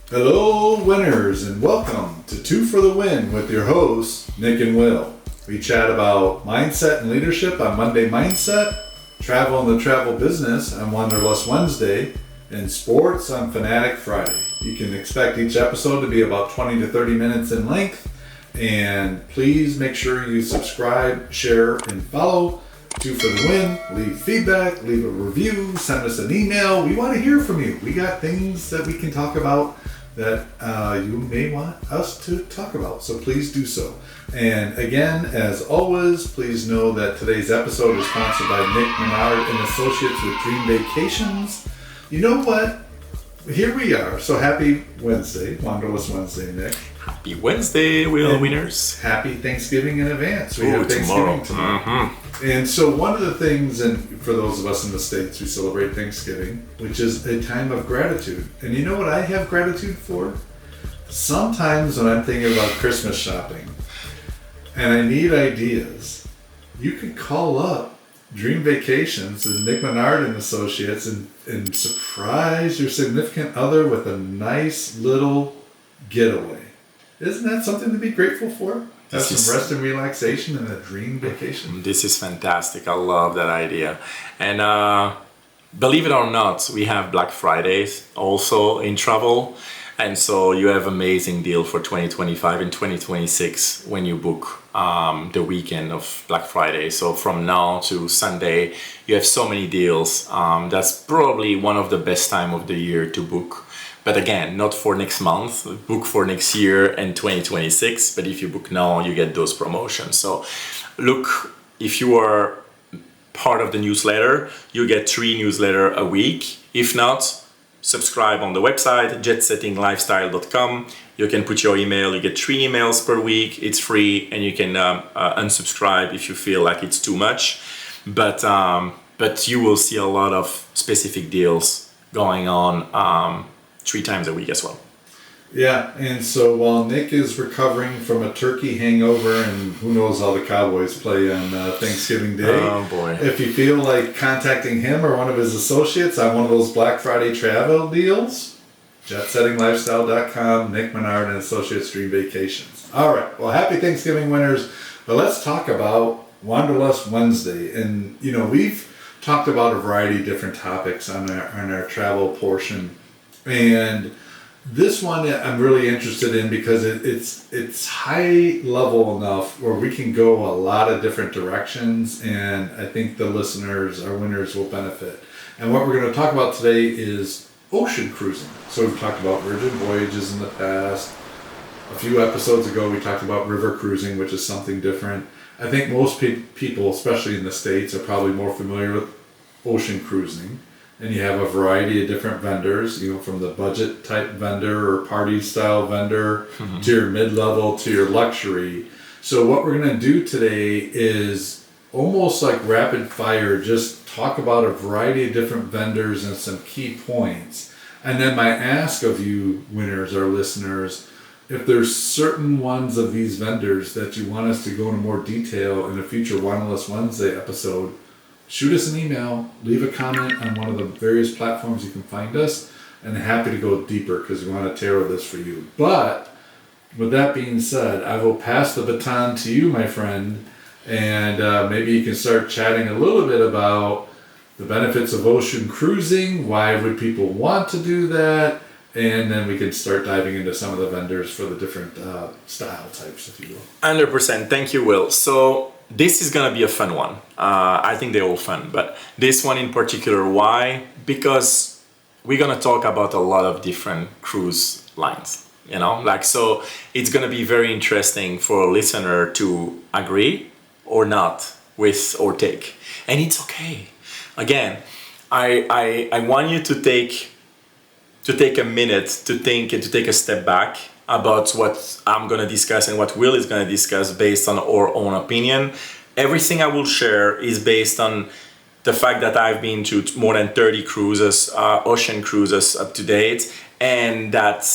Hello, winners, and welcome to Two for the Win with your hosts, Nick and Will. We chat about mindset and leadership on Monday Mindset, travel and the travel business on Wanderlust Wednesday, and sports on Fanatic Friday. You can expect each episode to be about 20 to 30 minutes in length, and please make sure you subscribe, share, and follow Two for the Win. Leave feedback, leave a review, send us an email. We want to hear from you. We got things that we can talk about that you may want us to talk about, so please do so. And again, as always, please know that today's episode is sponsored by Nick Menard and Associates with Dream Vacations. You know what? Here we are. So happy Wednesday, Wanderlust Wednesday, Nick. Happy Wednesday, Will winners. Happy Thanksgiving in advance. We have Thanksgiving tomorrow. Mm-hmm. And so one of the things, and for those of us in the States, we celebrate Thanksgiving, which is a time of gratitude. And you know what I have gratitude for? Sometimes when I'm thinking about Christmas shopping and I need ideas, you can call up Dream Vacations and Nick Menard and Associates and surprise your significant other with a nice little getaway. Isn't that something to be grateful for? Have some rest and relaxation and a dream vacation. This is fantastic. I love that idea. And believe it or not, we have Black Fridays also in travel. And so you have amazing deal for 2025 and 2026 when you book the weekend of Black Friday. So from now to Sunday, you have so many deals. That's probably one of the best time of the year to book. But again, not for next month, book for next year and 2026. But if you book now, you get those promotions. So look, if you are part of the newsletter, you get 3 newsletters a week. If not, subscribe on the website, jetsettinglifestyle.com. You can put your email, you get 3 emails per week. It's free, and you can unsubscribe if you feel like it's too much. But you will see a lot of specific deals going on 3 times a week as well. Yeah, and so while Nick is recovering from a turkey hangover, and who knows how the Cowboys play on Thanksgiving Day, Oh boy. if you feel like contacting him or one of his associates on one of those Black Friday travel deals, jetsettinglifestyle.com, Nick Menard and Associates Dream Vacations. All right, well, happy Thanksgiving, winners. But let's talk about Wanderlust Wednesday. And, you know, we've talked about a variety of different topics on our travel portion. And this one I'm really interested in because it's high level enough where we can go a lot of different directions, and I think the listeners, our winners, will benefit. And what we're going to talk about today is ocean cruising. So we've talked about Virgin Voyages in the past. A few episodes ago we talked about river cruising, which is something different. I think most people, especially in the States, are probably more familiar with ocean cruising. And you have a variety of different vendors, you know, from the budget type vendor or party style vendor to your mid-level to your luxury. So what we're going to do today is almost like rapid fire, just talk about a variety of different vendors and some key points. And then my ask of you, winners or listeners, if there's certain ones of these vendors that you want us to go into more detail in a future Wanderlust Wednesday episode, shoot us an email, leave a comment on one of the various platforms you can find us, and happy to go deeper because we want to tailor this for you. But with that being said, I will pass the baton to you, my friend, and maybe you can start chatting a little bit about the benefits of ocean cruising, why would people want to do that, and then we can start diving into some of the vendors for the different style types, if you will. 100%. Thank you, Will. So this is going to be a fun one. I think they're all fun, but this one in particular, why? Because we're going to talk about a lot of different cruise lines, you know, like, so it's going to be very interesting for a listener to agree or not with or take. And it's okay. Again, I want you to take a minute to think and to take a step back about what I'm going to discuss and what Will is going to discuss based on our own opinion. Everything I will share is based on the fact that I've been to more than 30 cruises, ocean cruises up to date, and that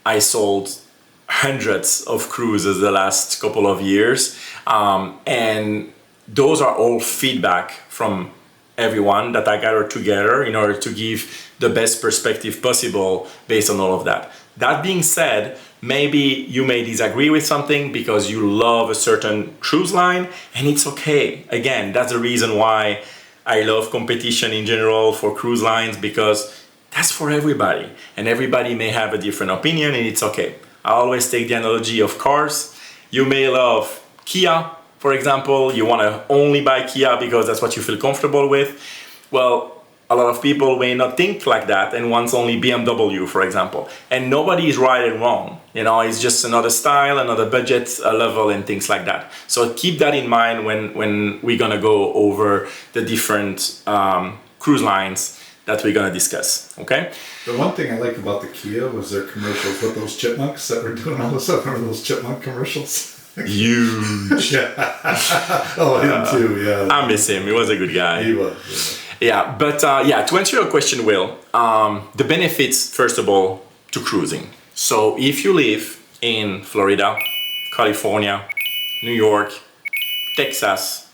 I sold hundreds of cruises the last couple of years. And those are all feedback from everyone that I gathered together in order to give the best perspective possible based on all of that. That being said, maybe you may disagree with something because you love a certain cruise line, and it's okay. Again, that's the reason why I love competition in general for cruise lines, because that's for everybody, and everybody may have a different opinion, and it's okay. I always take the analogy of cars. You may love Kia, for example. You want to only buy Kia because that's what you feel comfortable with. Well, a lot of people may not think like that and wants only BMW, for example. And nobody is right and wrong. You know, it's just another style, another budget level, and things like that. So keep that in mind when we're gonna go over the different cruise lines that we're gonna discuss, okay? The one thing I liked about the Kia was their commercials with those chipmunks that were doing all this stuff. Remember those chipmunk commercials? Huge. Yeah. Oh, him too, yeah. I miss him. He was a good guy. He was, Yeah, but to answer your question, Will, the benefits, first of all, to cruising. So if you live in Florida, California, New York, Texas,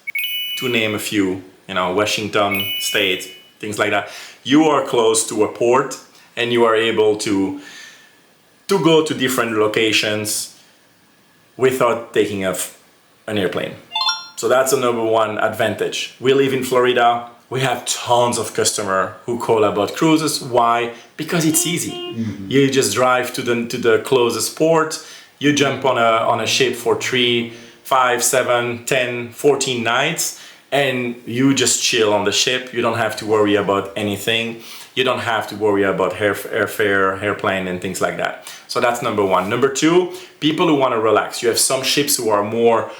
to name a few, you know, Washington State, things like that, you are close to a port and you are able to go to different locations without taking off an airplane. So that's the number one advantage. We live in Florida. We have tons of customers who call about cruises. Why? Because it's easy. Mm-hmm. You just drive to the closest port. You jump on a ship for 3, 5, 7, 10, 14 nights, and you just chill on the ship. You don't have to worry about anything. You don't have to worry about airfare, airplane, and things like that. So that's number one. Number two, people who want to relax. You have some ships who are more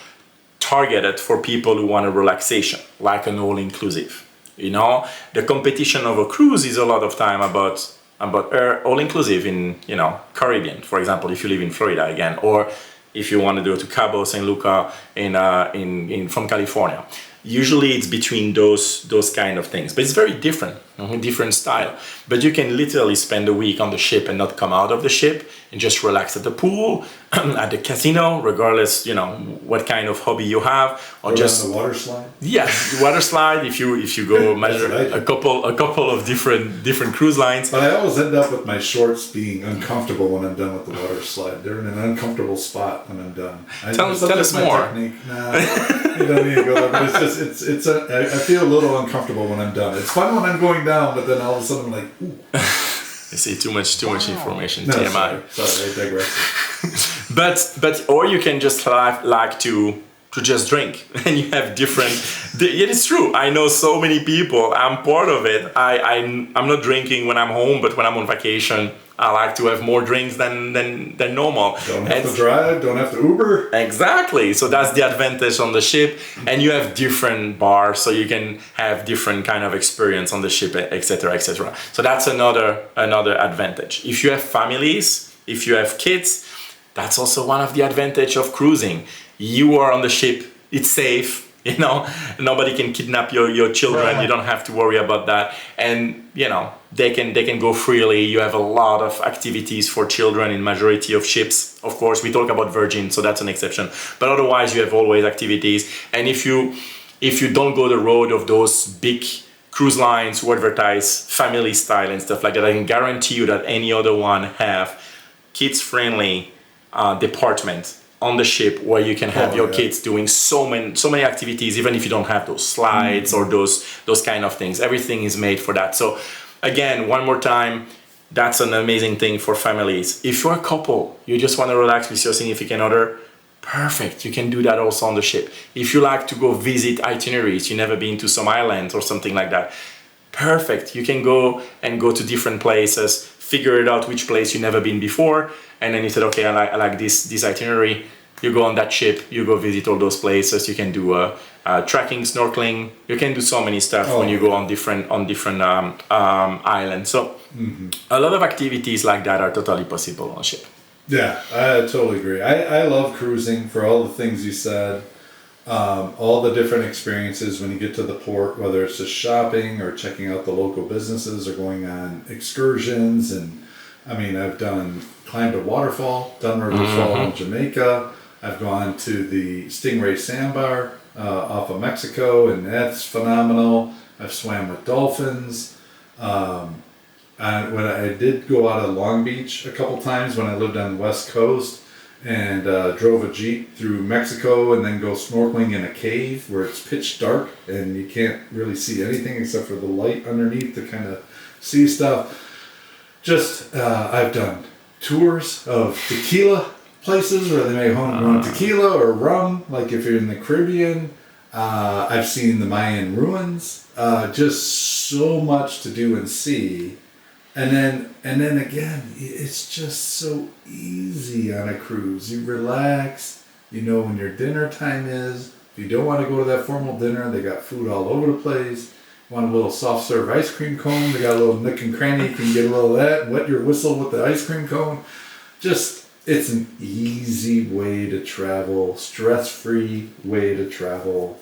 targeted for people who want a relaxation, like an all-inclusive. You know, the competition of a cruise is a lot of time about all-inclusive in, you know, Caribbean, for example, if you live in Florida again, or if you want to go to Cabo San Luca from California. Usually it's between those kind of things, but it's very different, different style. But you can literally spend a week on the ship and not come out of the ship and just relax at the pool, at the casino, regardless, you know, what kind of hobby you have, or just the water slide. Yeah, water slide. If you go measure a couple of different cruise lines. But I always end up with my shorts being uncomfortable when I'm done with the water slide. They're in an uncomfortable spot when I'm done. Tell us more. Nah, you don't need to go there. But it's just I feel a little uncomfortable when I'm done. It's fun when I'm going down, but then all of a sudden I'm like, ooh. I see too much information. No, TMI. Sorry, I digress. but or you can just like to just drink, and you have different. It is true. I know so many people. I'm part of it. I'm not drinking when I'm home, but when I'm on vacation, I like to have more drinks than normal. Don't have to drive. Don't have to Uber. Exactly. So that's the advantage on the ship, and you have different bars, so you can have different kind of experience on the ship, etc., etc. So that's another advantage. If you have families, if you have kids, that's also one of the advantage of cruising. You are on the ship. It's safe. You know, nobody can kidnap your children. Right. You don't have to worry about that. And, you know, they can go freely. You have a lot of activities for children in majority of ships. Of course, we talk about Virgin, so that's an exception. But otherwise, you have always activities. And if you don't go the road of those big cruise lines who advertise family style and stuff like that, I can guarantee you that any other one have kids-friendly department on the ship where you can have your kids doing so many activities, even if you don't have those slides or those kind of things. Everything is made for that. So again, one more time, that's an amazing thing for families. If you're a couple, you just want to relax with your significant other, perfect. You can do that also on the ship. If you like to go visit itineraries, you've never been to some island or something like that, perfect. You can go to different places, figure it out which place you've never been before, and then you said, okay, I like this itinerary. You go on that ship, you go visit all those places. You can do trekking, snorkeling. You can do so many stuff when you go on different islands. So a lot of activities like that are totally possible on a ship. Yeah, I totally agree. I love cruising for all the things you said. All the different experiences when you get to the port, whether it's just shopping or checking out the local businesses or going on excursions. And I mean, I've climbed a waterfall, done a waterfall in Jamaica. I've gone to the Stingray Sandbar off of Mexico, and that's phenomenal. I've swam with dolphins. When I did go out of Long Beach a couple times when I lived on the West Coast and drove a Jeep through Mexico and then go snorkeling in a cave where it's pitch dark and you can't really see anything except for the light underneath to kind of see stuff. I've done tours of tequila places where they make homegrown tequila or rum, like if you're in the Caribbean. I've seen the Mayan ruins. Just so much to do and see. And then again, it's just so easy on a cruise. You relax, you know when your dinner time is. If you don't want to go to that formal dinner, they got food all over the place. You want a little soft serve ice cream cone, they got a little nook and cranny, you can get a little of that, wet your whistle with the ice cream cone. It's an easy way to travel, stress-free way to travel.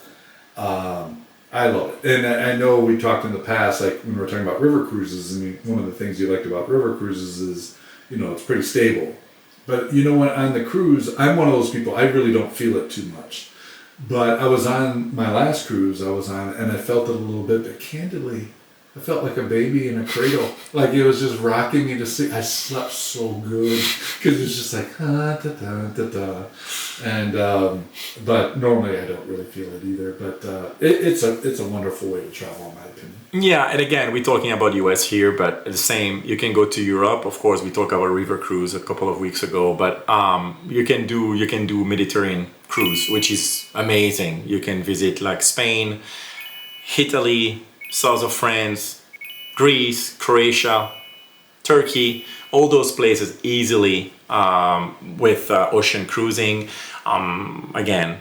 I love it. And I know we talked in the past, like when we were talking about river cruises, I mean, one of the things you liked about river cruises is, it's pretty stable. But when on the cruise, I'm one of those people, I really don't feel it too much. But I was on my last cruise, and I felt it a little bit, but candidly, I felt like a baby in a cradle. Like it was just rocking me to sleep. I slept so good because it was just like, da, da, da, da. And, but normally I don't really feel it either. But it's a wonderful way to travel, in my opinion. Yeah, and again, we're talking about US here, but the same, you can go to Europe. Of course, we talked about river cruise a couple of weeks ago, but you can do Mediterranean cruise, which is amazing. You can visit like Spain, Italy, south of France, Greece, Croatia, Turkey, all those places easily with ocean cruising. Again,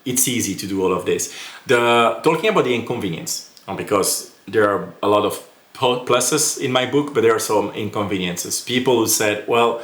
it's easy to do all of this. Talking about the inconvenience, because there are a lot of pluses in my book, but there are some inconveniences. People who said, well,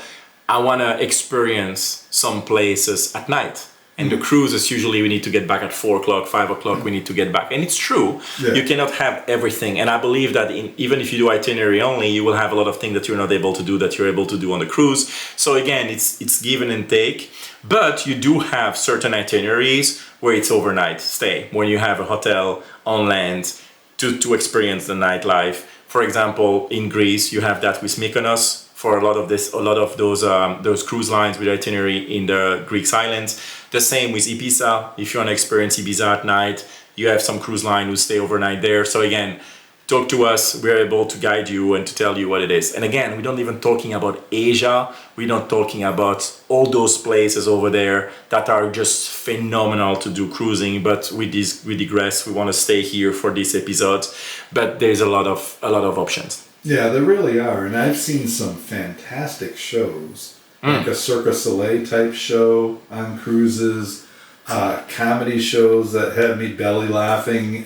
I want to experience some places at night. And the cruises, usually we need to get back at 4 o'clock, 5 o'clock, we need to get back. And it's true, You cannot have everything. And I believe that even if you do itinerary only, you will have a lot of things that you're not able to do that you're able to do on the cruise. So again, it's give and take. But you do have certain itineraries where it's overnight stay, when you have a hotel on land to experience the nightlife. For example, in Greece, you have that with Mykonos. For a lot of those cruise lines with itinerary in the Greek islands. The same with Ibiza. If you want to experience Ibiza at night, you have some cruise line who stay overnight there. So again, talk to us. We're able to guide you and to tell you what it is. And again, we're not even talking about Asia. We're not talking about all those places over there that are just phenomenal to do cruising. But we digress. We want to stay here for this episode. But there's a lot of options. Yeah, there really are. And I've seen some fantastic shows, like a Cirque du Soleil type show on cruises, comedy shows that had me belly laughing,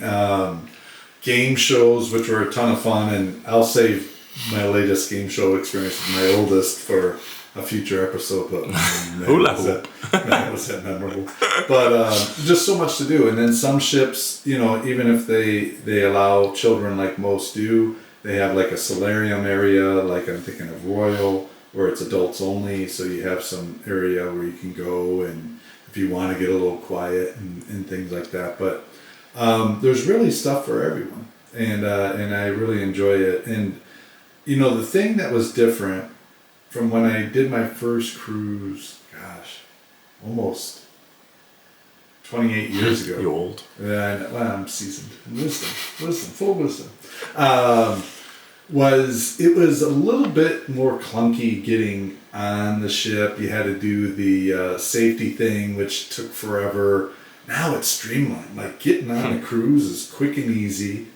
game shows, which were a ton of fun. And I'll save my latest game show experience with my oldest for a future episode. But that was that memorable. But just so much to do. And then some ships, even if they allow children like most do, they have like a solarium area, like I'm thinking of Royal, where it's adults only. So you have some area where you can go and if you want to get a little quiet and things like that. But there's really stuff for everyone. And I really enjoy it. And, the thing that was different from when I did my first cruise, almost 28 years ago. You're old. And I'm seasoned. Full wisdom. It was a little bit more clunky getting on the ship. You had to do the safety thing, which took forever. Now it's streamlined. Like getting on a cruise is quick and easy.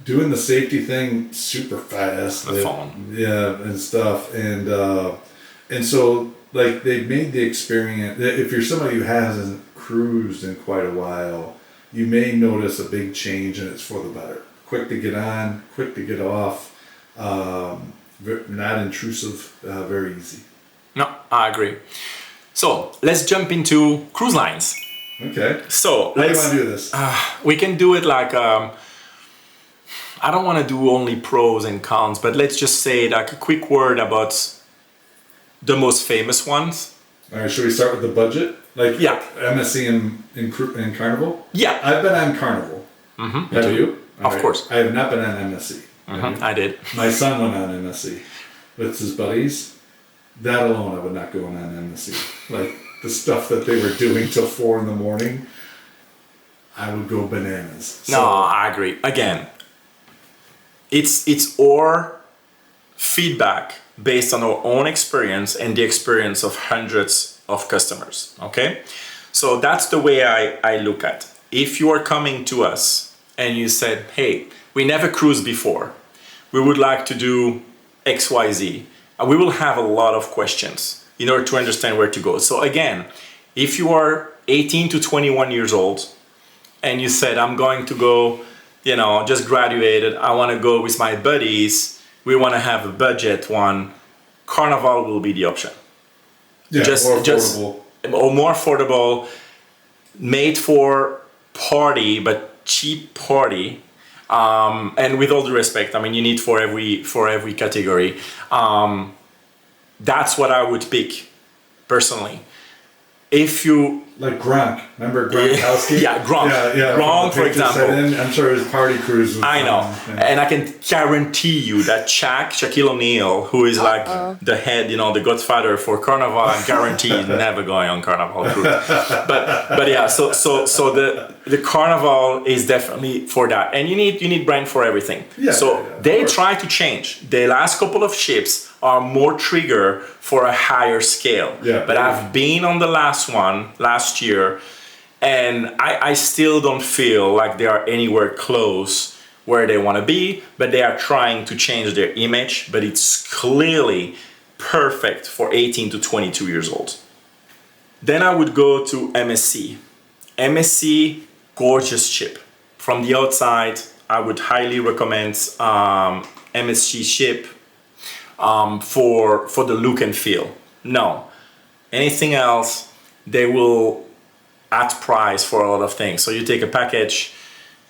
Doing the safety thing super fast. And stuff. And so like they made the experience. If you're somebody who hasn't cruised in quite a while, you may notice a big change, and it's for the better. Quick to get on, quick to get off. Not intrusive, very easy. No, I agree. So let's jump into cruise lines. Okay. So how do you want to do this? We can do it like I don't want to do only pros and cons, but let's just say like a quick word about the most famous ones. All right. Should we start with the budget? Like MSC in Carnival? Yeah. I've been on Carnival. Mm-hmm. Have you? Of course. I have not been on MSC. right? I did. My son went on MSC with his buddies. That alone, I would not go on MSC. Like the stuff that they were doing till 4 a.m, I would go bananas. No, I agree. Again, it's our feedback based on our own experience and the experience of hundreds of customers. Okay, so that's the way I look at. If you are coming to us and you said, "Hey, we never cruised before. We would like to do XYZ," we will have a lot of questions in order to understand where to go. So again, if you are 18 to 21 years old and you said, "I'm going to go, just graduated, I want to go with my buddies, we want to have a budget one," Carnival will be the option. yeah, more affordable. Or more affordable, made for party, but cheap party. And with all due respect, I mean, you need for every category. That's what I would pick personally. If you like Gronk, remember Gronkowski? yeah, Gronk. Yeah, Gronk, for example. I'm sure his party cruise was I know, yeah. and I can guarantee you that Shaquille O'Neal, who is like the head, the godfather for Carnival, I guarantee he's never going on Carnival cruise. But yeah, so the Carnival is definitely for that, and you need brand for everything. Yeah, so yeah, they try to change. The last couple of ships are more trigger for a higher scale. Yeah, but I've been on the last one last year, and I still don't feel like they are anywhere close where they want to be, but they are trying to change their image, but it's clearly perfect for 18 to 22 years old. Then I would go to MSC. MSC, gorgeous ship. From the outside, I would highly recommend MSC ship for the look and feel. No, anything else, they will add price for a lot of things. So you take a package,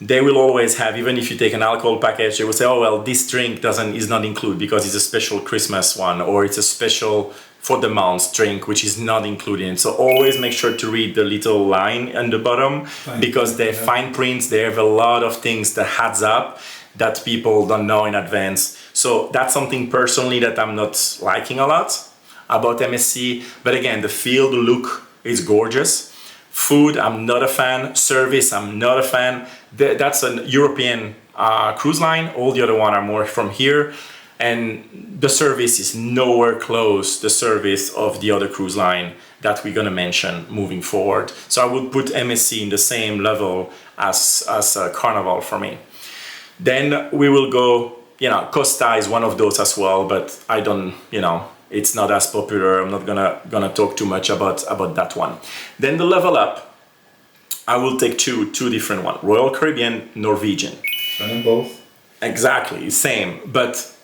they will always have, even if you take an alcohol package, they will say, "Oh well, this drink is not included because it's a special Christmas one, or it's a special for the month drink which is not included." So always make sure to read the little line on the bottom, because they fine prints, they have a lot of things that adds up that people don't know in advance. So that's something personally that I'm not liking a lot about MSC. But again, the feel, the look is gorgeous. Food, I'm not a fan. Service, I'm not a fan. That's a European cruise line. All the other one are more from here. And the service is nowhere close the service of the other cruise line that we're gonna mention moving forward. So I would put MSC in the same level as Carnival for me. Then we will go, Costa is one of those as well, but I don't, it's not as popular. I'm not gonna talk too much about that one. Then the level up, I will take two different ones. Royal Caribbean, Norwegian. And both. Exactly, same. But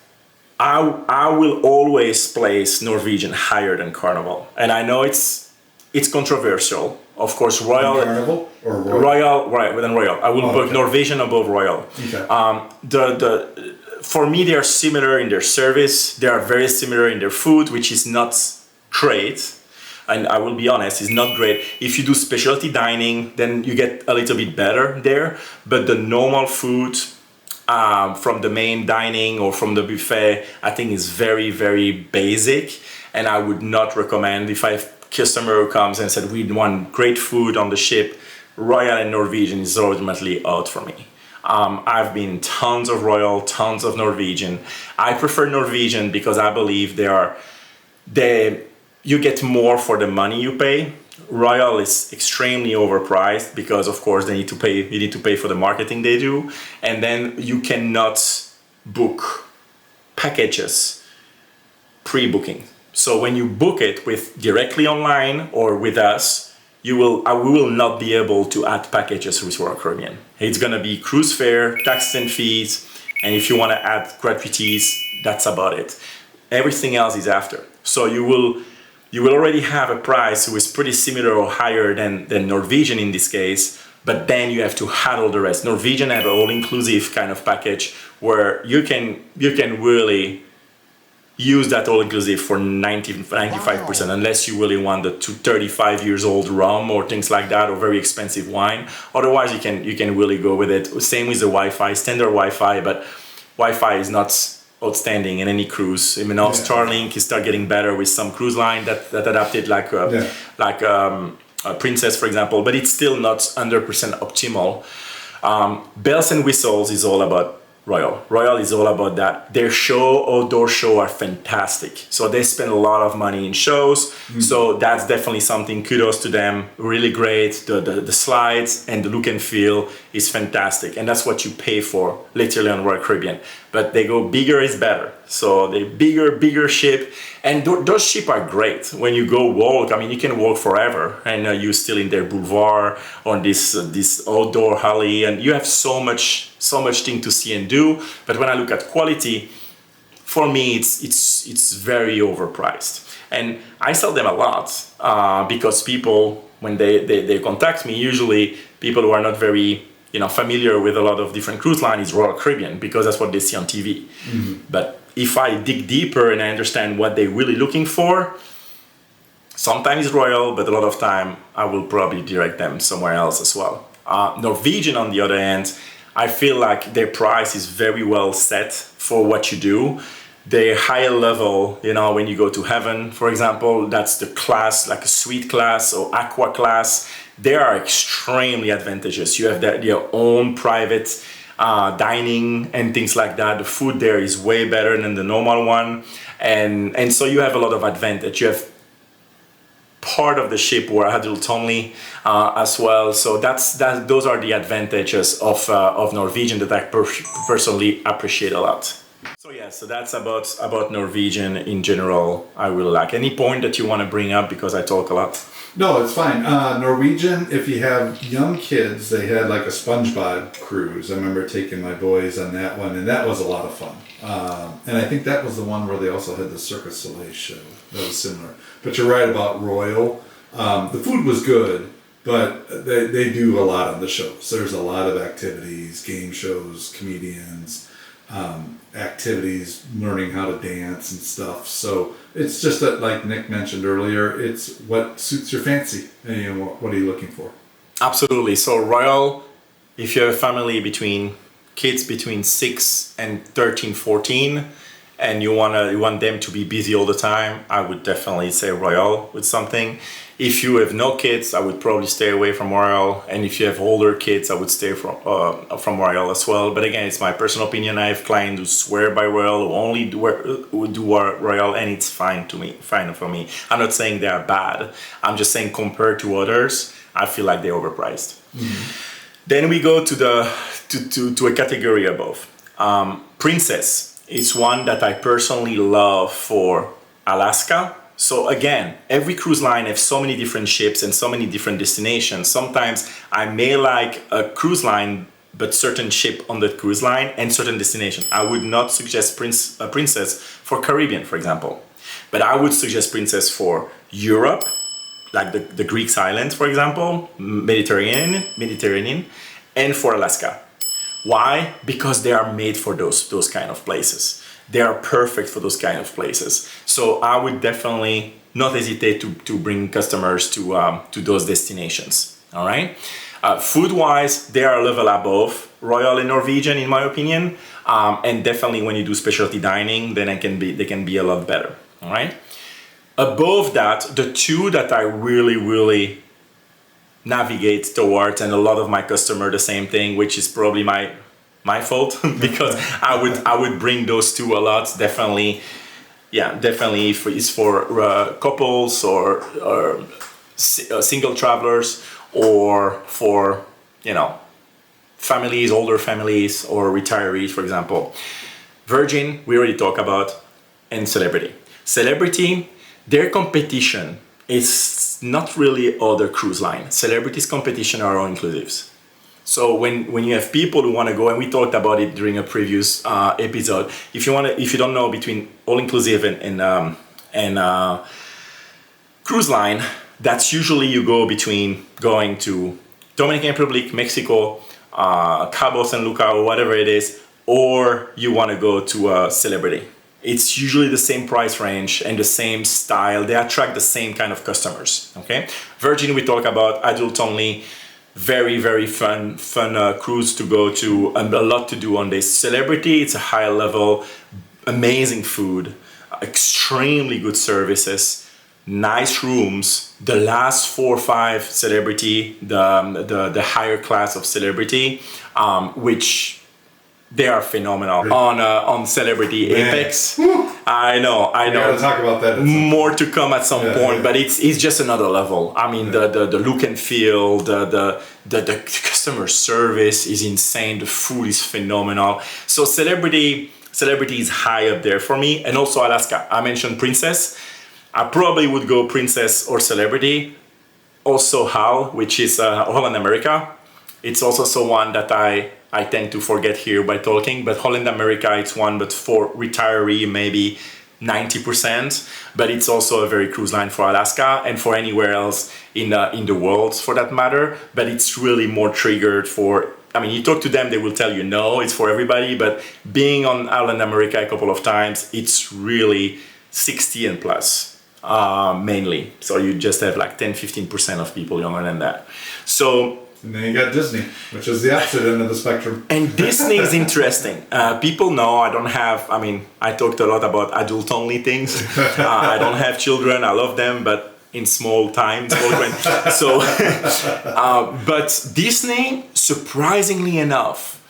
I will always place Norwegian higher than Carnival. And I know it's controversial. Of course, Royal. Carnival or Royal? Royal, right, within Royal. I will put Norwegian above Royal. Okay. For me, they are similar in their service. They are very similar in their food, which is not great. And I will be honest, it's not great. If you do specialty dining, then you get a little bit better there. But the normal food from the main dining or from the buffet, I think is very, very basic. And I would not recommend, if I have a customer who comes and said, "We want great food on the ship," Royal and Norwegian is ultimately out for me. I've been tons of Royal, tons of Norwegian. I prefer Norwegian because I believe you get more for the money you pay. Royal is extremely overpriced because, of course, you need to pay for the marketing they do, and then you cannot book packages pre-booking. So when you book it directly online or with us, we will not be able to add packages with Royal Caribbean. It's gonna be cruise fare, taxes and fees, and if you want to add gratuities, that's about it. Everything else is after. So you will already have a price who is pretty similar or higher than Norwegian in this case, but then you have to handle the rest. Norwegian have an all-inclusive kind of package where you can really use that all-inclusive for 95%, unless you really want the 35 years old rum or things like that, or very expensive wine. Otherwise, you can really go with it. Same with the Wi-Fi, standard Wi-Fi, but Wi-Fi is not outstanding in any cruise. I mean, now Starlink is start getting better with some cruise line that adapted like a Princess, for example, but it's still not 100% optimal. Bells and whistles is all about Royal. Royal is all about that. Their outdoor show are fantastic. So they spend a lot of money in shows. So that's definitely something, kudos to them. Really great. The slides and the look and feel is fantastic. And that's what you pay for literally on Royal Caribbean. But they go bigger is better. So the bigger ship. And those ships are great. When you go walk, I mean, you can walk forever. And you're still in their boulevard on this outdoor alley. And you have so much thing to see and do. But when I look at quality, for me, it's very overpriced. And I sell them a lot because people, when they contact me, usually people who are not very familiar with a lot of different cruise lines is Royal Caribbean, because that's what they see on TV. But if I dig deeper and I understand what they're really looking for, sometimes Royal, but a lot of time I will probably direct them somewhere else as well. Norwegian, on the other hand, I feel like their price is very well set for what you do. They're higher level, when you go to Heaven, for example, that's the class, like a suite class or aqua class. They are extremely advantageous. You have your own private dining and things like that. The food there is way better than the normal one. And so you have a lot of advantage. You have part of the ship were adult only as well. So those are the advantages of Norwegian that I personally appreciate a lot. So that's about Norwegian in general. I really like. Any point that you want to bring up, because I talk a lot? No, it's fine. Norwegian, if you have young kids, they had like a SpongeBob cruise. I remember taking my boys on that one, and that was a lot of fun. And I think that was the one where they also had the Cirque du Soleil show. That was similar. But you're right about Royal. The food was good, but they do a lot on the shows. There's a lot of activities, game shows, comedians, activities, learning how to dance and stuff. So it's just that, like Nick mentioned earlier, it's what suits your fancy. And, what are you looking for? Absolutely. So Royal, if you have a family kids between 6 and 13, 14, and you want them to be busy all the time, I would definitely say Royal with something. If you have no kids, I would probably stay away from Royal. And if you have older kids, I would stay from Royal as well. But again, it's my personal opinion. I have clients who swear by Royal, who only do Royal, and it's fine for me. I'm not saying they are bad. I'm just saying compared to others, I feel like they're overpriced. Then we go to a category above. Princess is one that I personally love for Alaska. So again, every cruise line has so many different ships and so many different destinations. Sometimes I may like a cruise line, but certain ship on that cruise line and certain destination. I would not suggest Princess for Caribbean, for example. But I would suggest Princess for Europe, like the Greek islands, for example, Mediterranean, and for Alaska. Why? Because they are made for those kind of places. They are perfect for those kind of places. So I would definitely not hesitate to bring customers to those destinations. All right. Food-wise, they are a level above Royal and Norwegian, in my opinion. And definitely when you do specialty dining, then they can be a lot better. All right. Above that, the two that I really navigate towards, and a lot of my customers the same thing, which is probably my fault because I would bring those two a lot. Definitely is for couples or single travelers, or for families, older families, or retirees, for example. Virgin, we already talked about, and Celebrity, their competition is not really other cruise line. Celebrity's competition are all inclusives. So when you have people who want to go, and we talked about it during a previous episode, if you don't know between all inclusive and cruise line, that's usually you go between going to Dominican Republic, Mexico, Cabo San Lucas, or whatever it is, or you want to go to a Celebrity. It's usually the same price range and the same style. They attract the same kind of customers. Okay, Virgin, we talk about adult only. very very fun cruise to go to, and a lot to do on this. Celebrity, it's a high level, amazing food, extremely good services, nice rooms. The last 4 or 5 Celebrity, the higher class of Celebrity, which they are phenomenal. On Celebrity Apex. I know. We gotta talk about that. More to come at some point, but it's just another level. I mean, the look and feel, the customer service is insane. The food is phenomenal. So Celebrity is high up there for me, and also Alaska. I mentioned Princess. I probably would go Princess or Celebrity. Also HAL, which is Holland America. It's also one that I tend to forget here by talking, but Holland America, it's one, but for retiree, maybe 90%, but it's also a very cruise line for Alaska and for anywhere else in the world for that matter, but it's really more triggered for, I mean, you talk to them, they will tell you no, it's for everybody, but being on Holland America a couple of times, it's really 60 and plus, mainly. So you just have like 10-15% of people younger than that. So, and then you got Disney, which is the opposite end of the spectrum. And Disney is interesting. People know I don't have, I mean, I talked a lot about adult only things. I don't have children, I love them, but in small time, so, but Disney, surprisingly enough,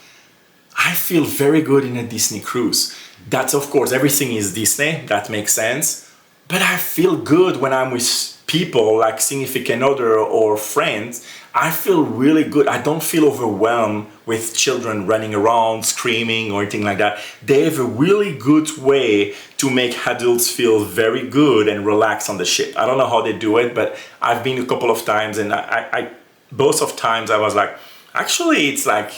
I feel very good in a Disney cruise. That's, of course, everything is Disney, that makes sense. But I feel good when I'm with people like significant other or friends. I feel really good. I don't feel overwhelmed with children running around, screaming or anything like that. They have a really good way to make adults feel very good and relaxed on the ship. I don't know how they do it, but I've been a couple of times, and I both of times I was like, actually, it's like,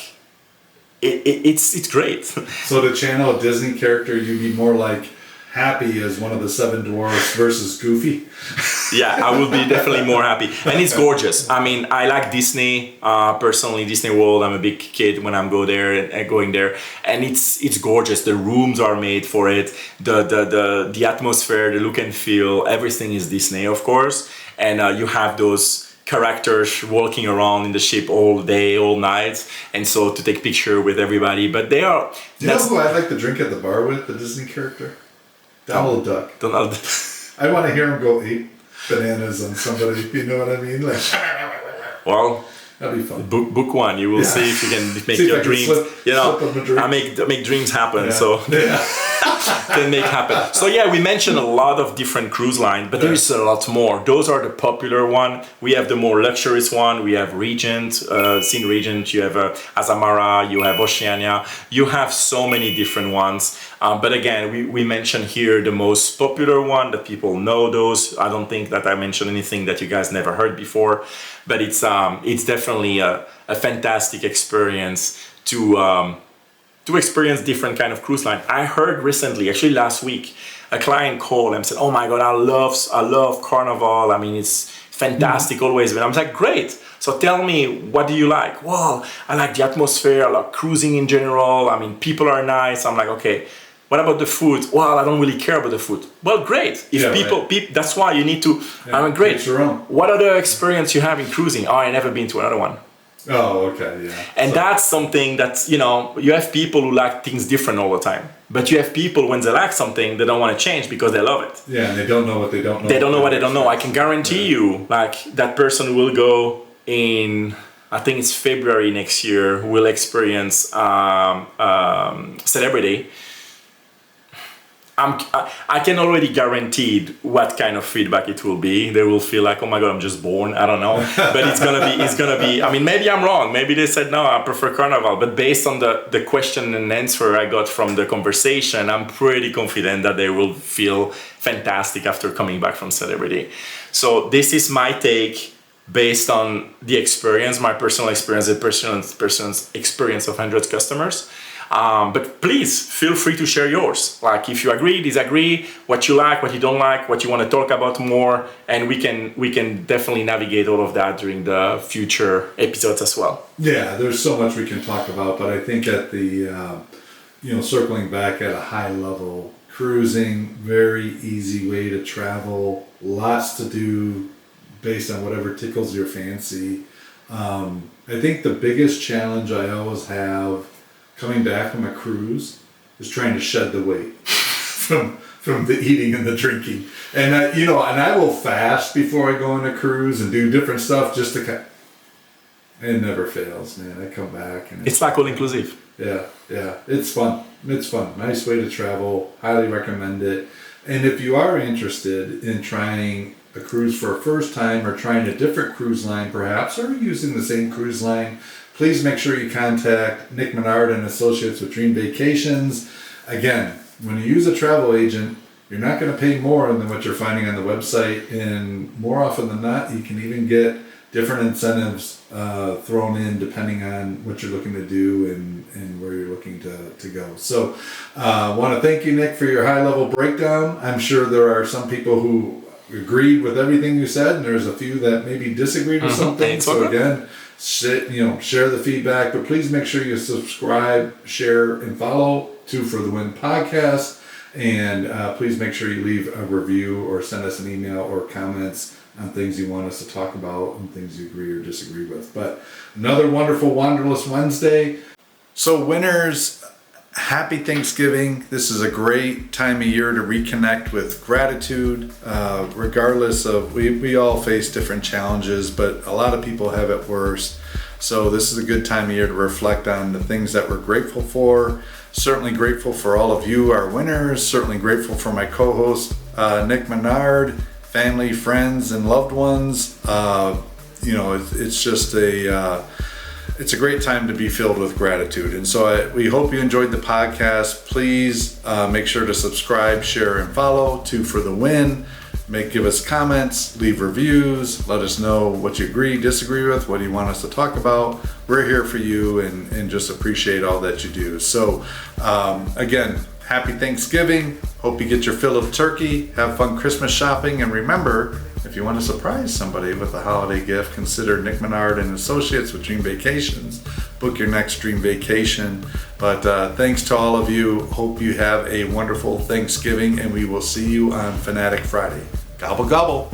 it's great. So to channel a Disney character, you'd be more like Happy as one of the 7 dwarfs versus Goofy. Yeah, I would be definitely more happy. And it's gorgeous. I mean, I like Disney, personally, Disney World. I'm a big kid when I'm going there. And it's gorgeous. The rooms are made for it. The atmosphere, the look and feel, everything is Disney, of course. And you have those characters walking around in the ship all day, all night. And so to take picture with everybody. But they are... Do you know who I'd like to drink at the bar with, the Disney character? Donald Duck. I want to hear him go eat bananas on somebody, you know what I mean? Like, well, that'd be fun. Book one. You will see if you can make your dreams. I make dreams happen. So can make happen. So yeah, we mentioned a lot of different cruise lines, but there is a lot more. Those are the popular one. We have the more luxurious one. We have Regent, Scene Regent. You have Azamara. You have Oceania. You have so many different ones. But again, we mentioned here the most popular one that people know those. I don't think that I mentioned anything that you guys never heard before, but it's definitely a fantastic experience to experience different kind of cruise line. I heard recently, actually last week, a client called and said, "Oh my God, I love Carnival. I mean, it's fantastic always." But I'm like, great. So tell me, what do you like? Well, I like the atmosphere. I like cruising in general. I mean, people are nice. I'm like, okay. What about the food? Well, I don't really care about the food. Well, great. If people, that's why you need to. I mean, great. What other experience you have in cruising? Oh, I never been to another one. Oh, okay, yeah. And that's something that's, you have people who like things different all the time. But you have people, when they like something, they don't want to change because they love it. Yeah, and they don't know what they don't know. They don't know what they don't know. I can guarantee you, like, that person will go in, I think it's February next year, will experience Celebrity. I can already guarantee what kind of feedback it will be. They will feel like, oh my God, I'm just born. I don't know. But it's gonna be, I mean, maybe I'm wrong. Maybe they said, no, I prefer Carnival. But based on the question and answer I got from the conversation, I'm pretty confident that they will feel fantastic after coming back from Celebrity. So this is my take based on the experience, my personal experience, the person's experience of hundreds of customers. But please feel free to share yours. Like if you agree, disagree, what you like, what you don't like, what you want to talk about more, and we can definitely navigate all of that during the future episodes as well. Yeah, there's so much we can talk about, but I think at the circling back at a high level, cruising, very easy way to travel, lots to do based on whatever tickles your fancy. I think the biggest challenge I always have coming back from a cruise is trying to shed the weight from the eating and the drinking. And I will fast before I go on a cruise and do different stuff just to it never fails, man. I come back and it's like all inclusive. Yeah, it's fun. It's fun. Nice way to travel. Highly recommend it. And if you are interested in trying a cruise for a first time or trying a different cruise line perhaps, or using the same cruise line, please make sure you contact Nick Menard and Associates with Dream Vacations. Again, when you use a travel agent, you're not going to pay more than what you're finding on the website, and more often than not, you can even get different incentives thrown in depending on what you're looking to do and where you're looking to go. So I want to thank you, Nick, for your high-level breakdown. I'm sure there are some people who agreed with everything you said, and there's a few that maybe disagreed with something. So again, share the feedback, but please make sure you subscribe, share, and follow Two for the Win podcast. And please make sure you leave a review or send us an email or comments on things you want us to talk about and things you agree or disagree with. But another wonderful Wanderlust Wednesday. So winners, happy Thanksgiving. This is a great time of year to reconnect with gratitude. Regardless of, we all face different challenges, but a lot of people have it worse. So this is a good time of year to reflect on the things that we're grateful for. Certainly grateful for all of you, our winners. Certainly grateful for my co-host, Nick Menard, family, friends, and loved ones. It's just it's a great time to be filled with gratitude. And so we hope you enjoyed the podcast. Please make sure to subscribe, share, and follow Two for the Win. Give us comments, leave reviews, let us know what you agree, disagree with, what do you want us to talk about. We're here for you and just appreciate all that you do. So again, happy Thanksgiving. Hope you get your fill of turkey. Have fun Christmas shopping. And remember, if you want to surprise somebody with a holiday gift, consider Nick Menard and Associates with Dream Vacations. Book your next dream vacation. But thanks to all of you. Hope you have a wonderful Thanksgiving, and we will see you on Fanatic Friday. Gobble, gobble.